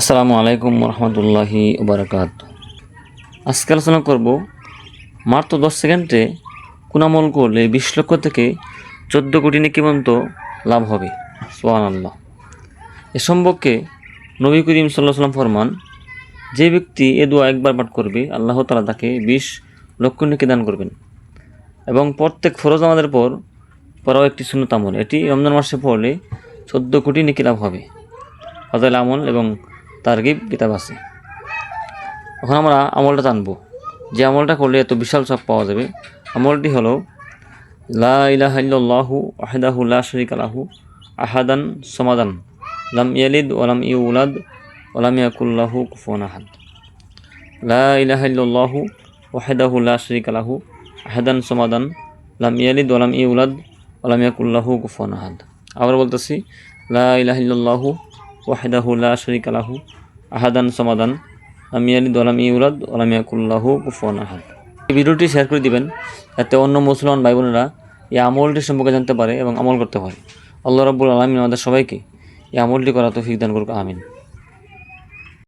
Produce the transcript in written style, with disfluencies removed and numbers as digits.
আসসালামু আলাইকুম রহমতুল্লাহি ওবরাকাত। আজকে আলোচনা করব মাত্র 10 সেকেন্ডে কোন আমল করলে 20 লক্ষ থেকে 14 কোটি নেকি পর্যন্ত লাভ হবে। সুবহানাল্লাহ। এ সম্পর্কে নবী করিম সাল্লাল্লাহু আলাইহি ওয়াসাল্লাম ফরমান, যে ব্যক্তি এ দোয়া একবার পাঠ করবে আল্লাহ তাআলা তাকে 20 লক্ষ নেকি দান করবেন এবং প্রত্যেক ফরজ নামাজের পর পড়াও একটি সুন্নাত আমল। এটি রমজান মাসে পড়লে 14 কোটি নেকি লাভ হবে। ফাজাইল আমল এবং তারগিব কিতাব আছে। এখন আমরা আমলটা জানবো, যে আমলটা করলে এত বিশাল সব পাওয়া যাবে। আমলটি হলো লা ইলাহা ইল্লাল্লাহু ওয়াহদাহু লা শারীকা লাহু আহাদান সামাদান লাম ইয়ালিদ ওয়া লাম ইউলাদ ওয়া লাম ইয়াকুল লাহু কুফুয়ান আহাদ। লা ইলাহা ইল্লাল্লাহু ওয়াহদাহু লা শারীকা লাহু আহাদান সামাদান লাম ইয়ালিদ ওয়া লাম ইউলাদ ওয়া লাম ইয়াকুল লাহু কুফুয়ান আহাদ। আবার বলতেছি, লা ইলাহা ইল্লাল্লাহু ওয়াহদাহু লা শারীকা লাহু আহাদান সামাদান লাম ইয়ালিদ ওয়া লাম ইউলাদ ওয়া লাম ইয়াকুল লাহু কুফুয়ান আহাদ। এই ভিডিওটি শেয়ার করে দিবেন যাতে অন্য মুসলমান ভাই বোনেরা এই আমলটি সম্পর্কে জানতে পারে এবং আমল করতে পারে। আল্লাহ রাব্বুল আলামিন আমাদের সবাইকে এই আমলটি করা তৌফিক দান করুক। আমিন।